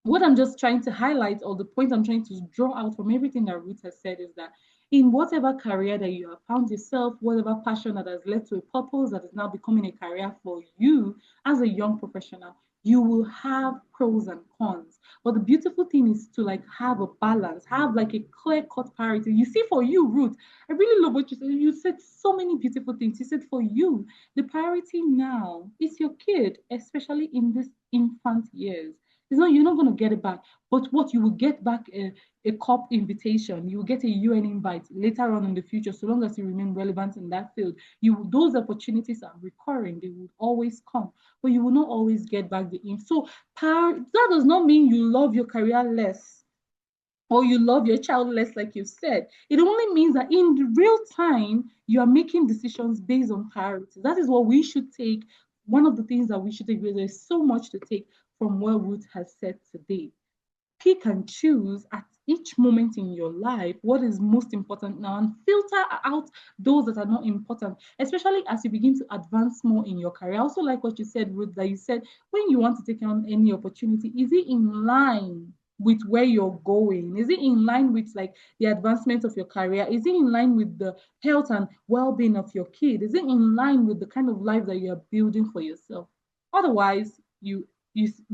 What I'm just trying to highlight, or the point I'm trying to draw out from everything that Ruth has said, is that in whatever career that you have found yourself, whatever passion that has led to a purpose that is now becoming a career for you as a young professional, you will have pros and cons. But the beautiful thing is to like have a balance, have like a clear cut priority. You see, for you, Ruth, I really love what you said. You said so many beautiful things. You said for you, the priority now is your kid, especially in this infant years. It's not, you're not going to get it back. But what you will get back a COP invitation, you will get a UN invite later on in the future, so long as you remain relevant in that field. Those opportunities are recurring, they will always come, but you will not always get back the info. So that does not mean you love your career less or you love your child less, like you said. It only means that in real time, you are making decisions based on priorities. That is what we should take. One of the things that we should take, there's so much to take from what Ruth has said today. Pick and choose at each moment in your life what is most important now and filter out those that are not important, especially as you begin to advance more in your career. I also like what you said, Ruth, that you said when you want to take on any opportunity, is it in line with where you're going? Is it in line with like the advancement of your career? Is it in line with the health and well-being of your kid? Is it in line with the kind of life that you're building for yourself? Otherwise, you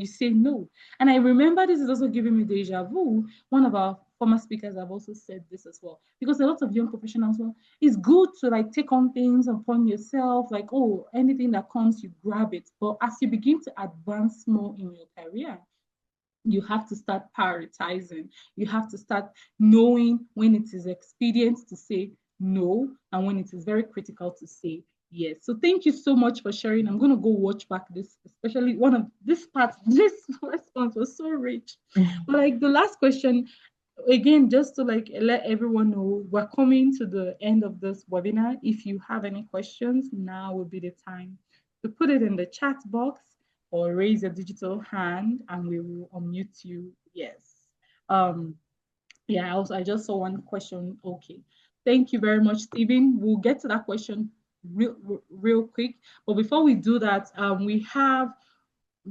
say no. And I remember this is also giving me deja vu. One of our former speakers have also said this as well. Because a lot of young professionals, well, it's good to like take on things upon yourself, like, oh, anything that comes, you grab it. But as you begin to advance more in your career, you have to start prioritizing. You have to start knowing when it is expedient to say no and when it is very critical to say yes. So thank you so much for sharing. I'm going to go watch back this, especially one of this part. This response was so rich. But like the last question, again, just to like let everyone know, we're coming to the end of this webinar. If you have any questions, now will be the time to put it in the chat box or raise a digital hand and we will unmute you. Yes. Um, yeah, I just saw one question. Okay. Thank you very much, Stephen. We'll get to that question real quick. But before we do that, we have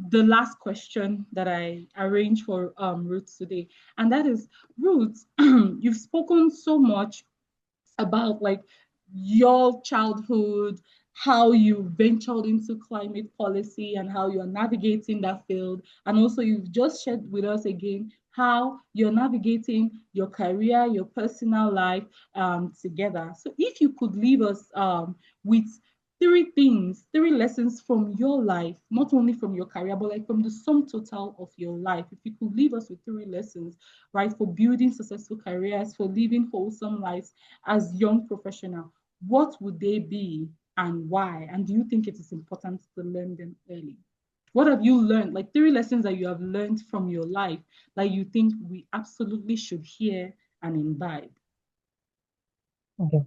the last question that I arranged for Ruth today. And that is, Ruth, you've spoken so much about like your childhood, how you ventured into climate policy and how you're navigating that field. And also you've just shared with us again how you're navigating your career, your personal life together. So if you could leave us with three things, three lessons from your life, not only from your career, but like from the sum total of your life. If you could leave us with three lessons, right, for building successful careers, for living wholesome lives as young professional, what would they be and why? And do you think it is important to learn them early? What have you learned? Like three lessons that you have learned from your life that you think we absolutely should hear and imbibe? Okay.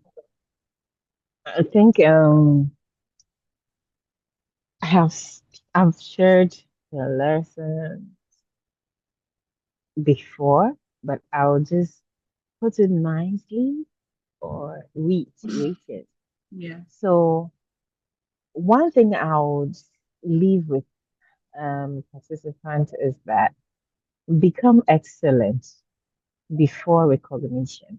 I think I have I've shared the lesson before, but I'll just put it nicely or reiterate it. Yeah. So one thing I would leave with participants is that become excellent before recognition.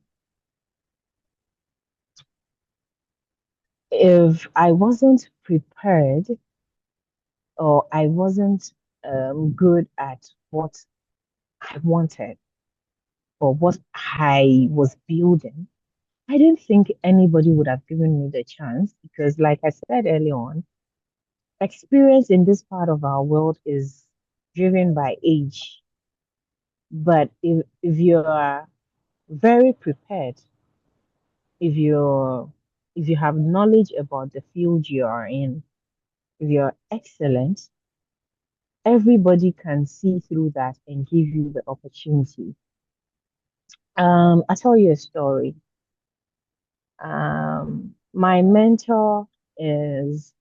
If I wasn't prepared or I wasn't good at what I wanted or what I was building, I don't think anybody would have given me the chance because, like I said earlier on, experience in this part of our world is driven by age. But if you are very prepared, if you're if you have knowledge about the field you are in, if you're excellent, everybody can see through that and give you the opportunity. I'll tell you a story. My mentor is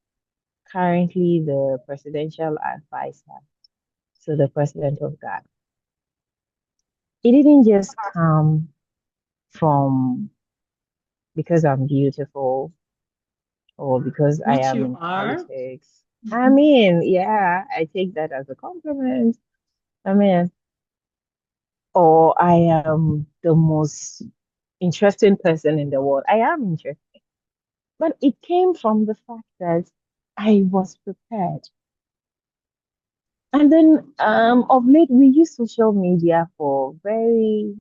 currently the presidential advisor to the president of Ghana. It didn't just come from because I'm beautiful or because I Which am you in are. politics. I mean, yeah, I take that as a compliment. I mean, or I am the most interesting person in the world. I am interesting. But it came from the fact that I was prepared. And then of late, we use social media for very,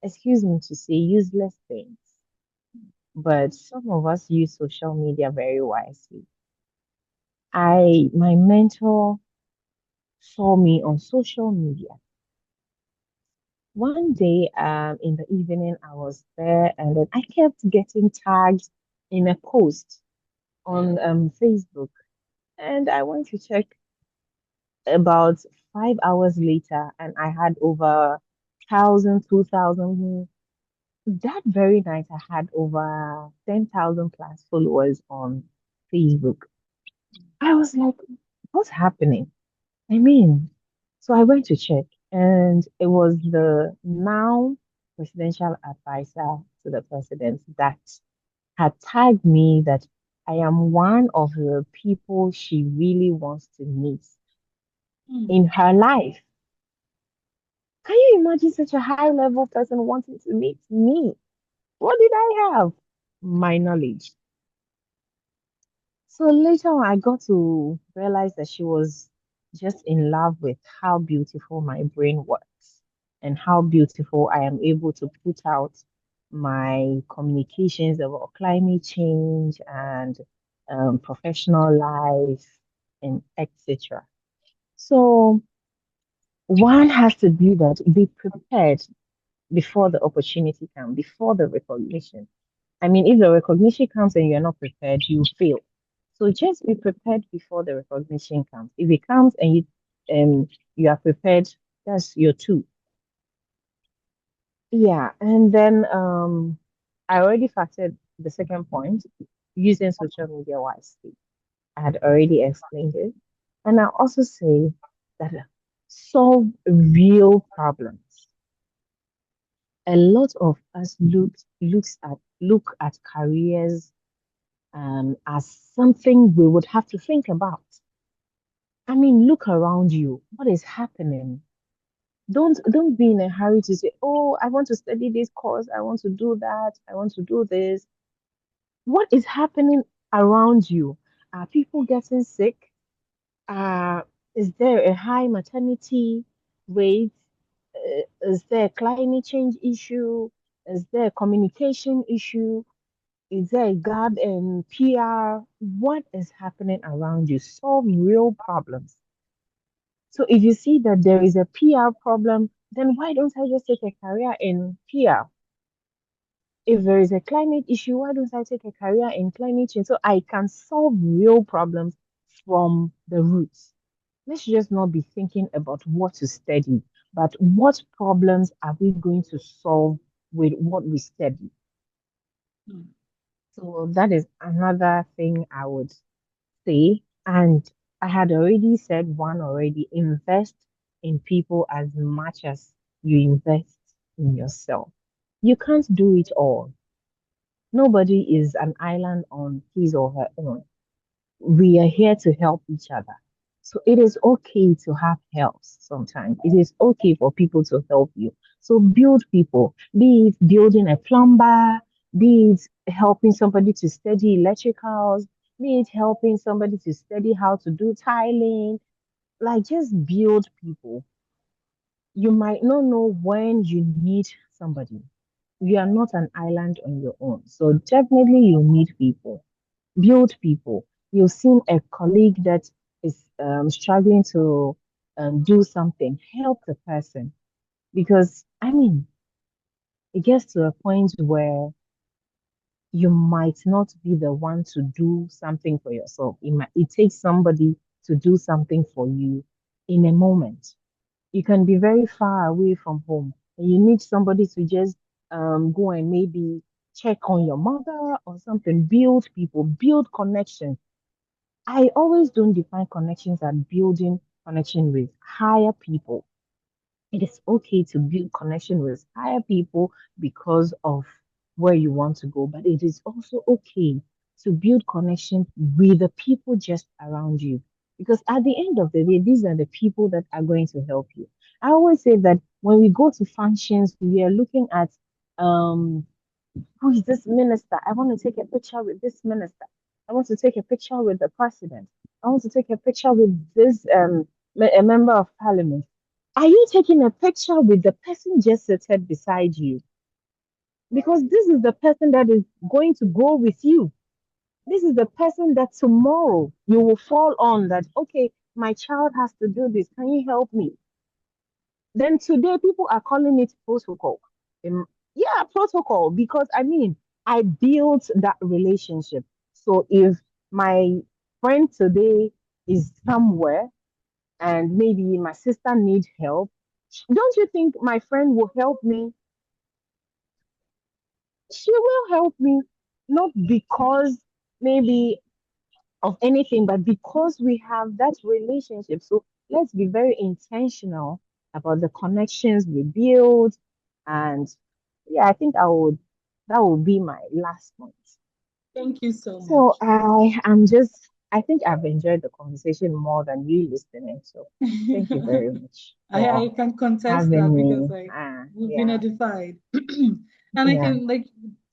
excuse me to say, useless things. But some of us use social media very wisely. My mentor saw me on social media. One day, in the evening, I was there, and then I kept getting tagged in a post on Facebook, and I went to check about 5 hours later, and I had over 1,000, 2,000. That very night, I had over 10,000 plus followers on Facebook. I was like, what's happening? I mean, so I went to check, and it was the now presidential advisor to the president that had tagged me that I am one of the people she really wants to meet Mm. in her life. Can you imagine such a high level person wanting to meet me? What did I have? My knowledge. So later on, I got to realize that she was just in love with how beautiful my brain works and how beautiful I am able to put out my communications about climate change and professional life and etc. So one has to be prepared before the opportunity comes, before the recognition. I mean, if the recognition comes and you're not prepared, you fail. So just be prepared before the recognition comes. If it comes and you are prepared, that's your two. Yeah, and then I already factored the second point, using social media wisely. I had already explained it. And I also say that solve real problems. A lot of us look at careers as something we would have to think about. I mean, look around you. What is happening? Don't be in a hurry to say, "Oh, I want to study this course. I want to do that. I want to do this." What is happening around you? Are people getting sick? Is there a high maternity rate? Is there a climate change issue? Is there a communication issue? Is there a gap in PR? What is happening around you? Solve real problems. So if you see that there is a PR problem, then why don't I just take a career in PR? If there is a climate issue, why don't I take a career in climate change so I can solve real problems from the roots? Let's just not be thinking about what to study, but what problems are we going to solve with what we study? Mm. So that is another thing I would say. And I had already said one already, invest in people as much as you invest in yourself. You can't do it all. Nobody is an island on his or her own. We are here to help each other. So it is okay to have help sometimes. It is okay for people to help you. So build people, be it building a plumber, be it helping somebody to study electricals, be it helping somebody to study how to do tiling. Like just build people. You might not know when you need somebody. You are not an island on your own. So definitely you need people, build people. You've seen a colleague that is struggling to do something, help the person. Because, I mean, it gets to a point where you might not be the one to do something for yourself. It takes somebody to do something for you in a moment. You can be very far away from home and you need somebody to just go and maybe check on your mother or something. Build people, build connections. I always don't define connections as building connection with higher people. It is okay to build connection with higher people because of where you want to go, but it is also okay to build connection with the people just around you. Because at the end of the day, these are the people that are going to help you. I always say that when we go to functions, we are looking at um, who is this minister? I want to take a picture with this minister. I want to take a picture with the president. I want to take a picture with this a member of parliament. Are you taking a picture with the person just seated beside you? Because this is the person that is going to go with you. This is the person that tomorrow you will fall on that, okay, my child has to do this. Can you help me? Then today people are calling it protocol. Yeah, protocol, because I mean, I built that relationship. So if my friend today is somewhere and maybe my sister needs help, don't you think my friend will help me? She will help me, not because maybe of anything, but because we have that relationship. So let's be very intentional about the connections we build. And yeah, I think that would be my last point. Thank you so So much. I think I've enjoyed the conversation more than you listening. So thank you very much I for can contest that having because me. like we've been Yeah, edified. And I yeah, can like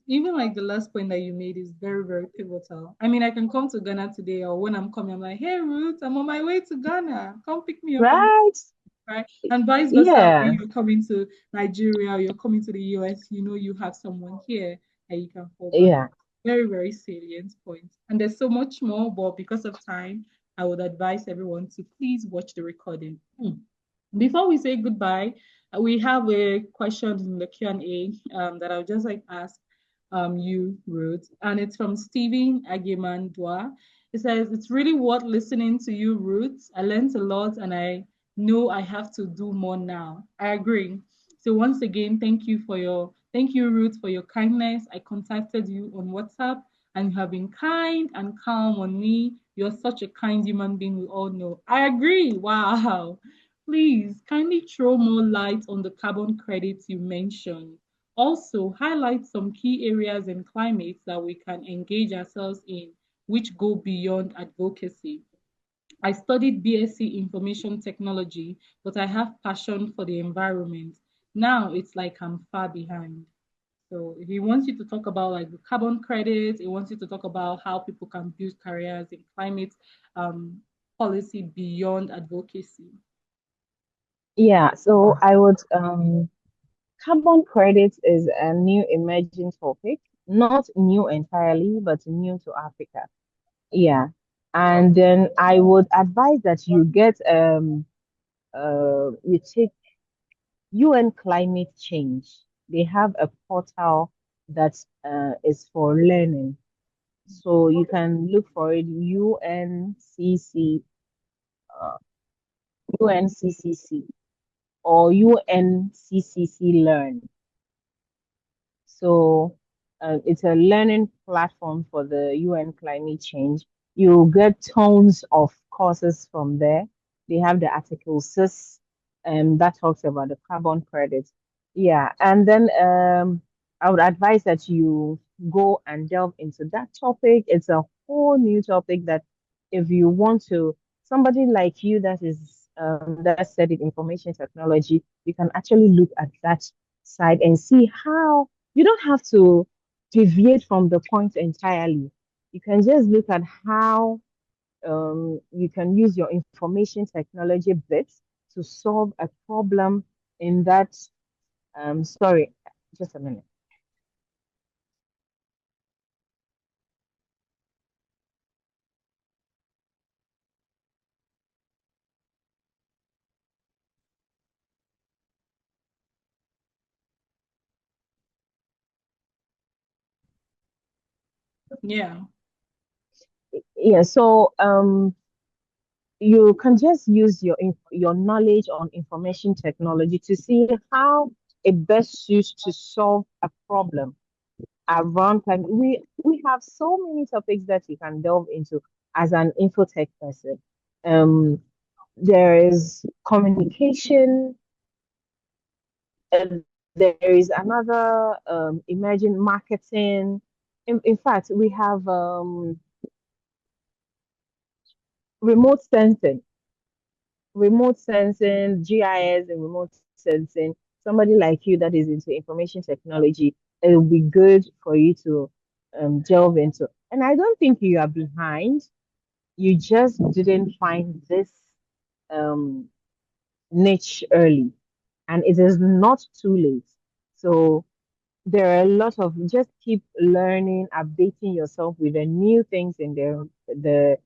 even like the last point that you made is very, very pivotal. I mean, I can come to Ghana today or when I'm coming, I'm like, hey Ruth, I'm on my way to Ghana. Come pick me up and right. right? And vice versa, when Yeah, you're coming to Nigeria, you're coming to the US, you know you have someone here that you can fall back on. yeah. Very, very salient point. And there's so much more, but because of time, I would advise everyone to please watch the recording. Before we say goodbye, we have a question in the Q&A that I would just like to ask you, Ruth, and it's from Stephen Agemandwa. It says, it's really worth listening to you, Ruth. I learned a lot and I know I have to do more now. I agree. So once again, thank you, Ruth, for your kindness. I contacted you on WhatsApp and you have been kind and calm on me. You're such a kind human being, we all know. I agree. Wow. Please kindly throw more light on the carbon credits you mentioned. Also, highlight some key areas and climates that we can engage ourselves in, which go beyond advocacy. I studied BSc Information Technology, but I have passion for the environment. Now it's like I'm far behind. So he wants you to talk about like the carbon credits. He wants you to talk about how people can build careers in climate um, policy beyond advocacy. Yeah, so I would carbon credits is a new emerging topic, not new entirely, but new to Africa. Yeah. And then I would advise that you get you take UN climate change. They have a portal that is for learning. So you can look for it UNCC uh, UNCCC or UNCCC Learn. So it's a learning platform for the UN climate change. You get tons of courses from there. They have the article 6 that talks about the carbon credits. Yeah, and then I would advise that you go and delve into that topic. It's a whole new topic that if you want to, somebody like you that studied information technology, you can actually look at that side and see how you don't have to deviate from the point entirely. You can just look at how you can use your information technology bits to solve a problem in that. Sorry, just a minute. Yeah. Yeah, so you can just use your knowledge on information technology to see how it best suits to solve a problem around time. We have so many topics that you can delve into as an infotech person. Um, there is communication, and there is another emerging marketing. In fact, we have remote sensing, GIS, and remote sensing. Somebody like you that is into information technology, it will be good for you to delve into. And I don't think you are behind. You just didn't find this um, niche early, and it is not too late. So there are a lot of just keep learning, updating yourself with the new things in the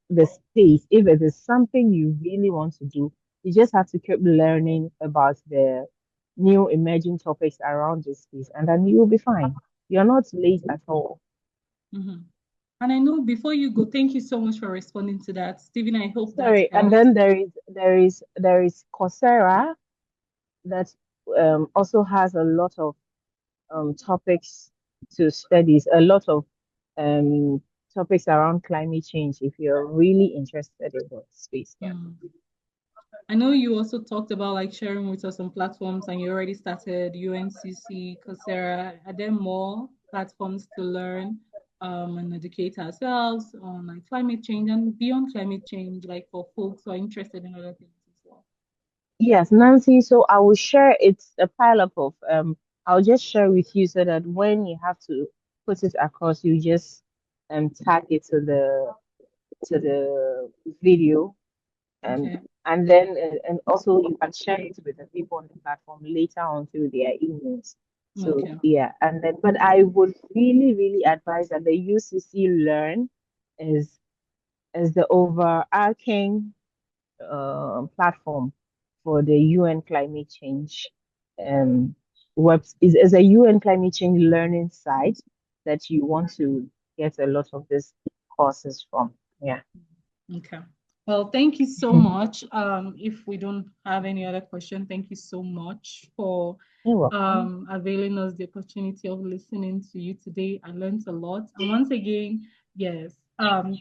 the space, if it is something you really want to do, you just have to keep learning about the new emerging topics around this space, and then you'll be fine. You're not late at all. Mhm. And I know before you go, thank you so much for responding to that, Stephen. I hope that Sorry, and helped. then there is Coursera that also has a lot of topics to studies, a lot of um, topics around climate change if you're really interested in the space. Yeah. Mm. I know you also talked about like sharing with us on platforms, and you already started UNCC, Coursera. Are there more platforms to learn and educate ourselves on like climate change and beyond climate change, like for folks who are interested in other things as well? Yes, Nancy. So I will share. It's a pile up of I'll just share with you so that when you have to put it across, you just tag it to the video. um, Okay. and then and also you can share it with the people on the platform later on through their emails. So Okay. yeah, and then but I would really, really advise that the UCC Learn is the overarching platform for the UN climate change web is a UN climate change learning site that you want to get a lot of these courses from. Yeah. Okay. Well, thank you so much. If we don't have any other question, thank you so much for You're welcome. availing us the opportunity of listening to you today. I learned a lot. And once again, yes,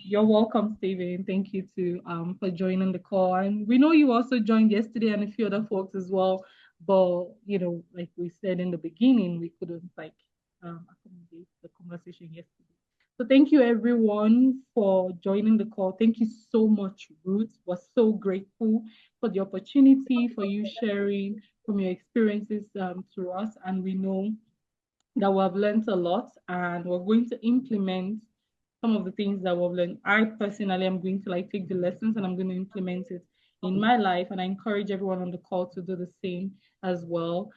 you're welcome, Steven. Thank you to for joining the call. And we know you also joined yesterday and a few other folks as well. But like we said in the beginning, we couldn't like accommodate the conversation yesterday. So thank you everyone for joining the call. Thank you so much, Ruth. We're so grateful for the opportunity, for you sharing from your experiences to us. And we know that we have learned a lot and we're going to implement some of the things that we've learned. I personally am going to like take the lessons and I'm going to implement it in my life. And I encourage everyone on the call to do the same as well.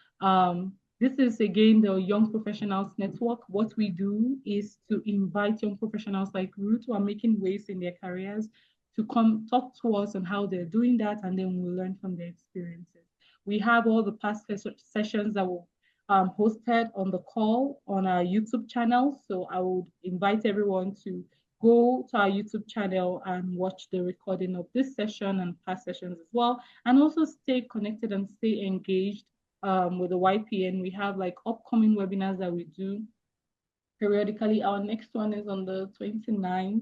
This is again the Young Professionals Network. What we do is to invite young professionals like Ruth who are making waves in their careers to come talk to us on how they're doing that, and then we'll learn from their experiences. We have all the past sessions that will hosted on the call on our YouTube channel. So I would invite everyone to go to our YouTube channel and watch the recording of this session and past sessions as well. And also stay connected and stay engaged with the YPN. We have like upcoming webinars that we do periodically. Our next one is on the 29th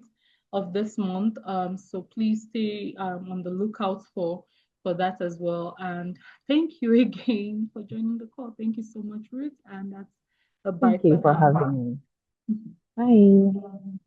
of this month. So please stay on the lookout for that as well. And thank you again for joining the call. Thank you so much, Ruth. And that's a bye Thank you for for now. having me. Bye.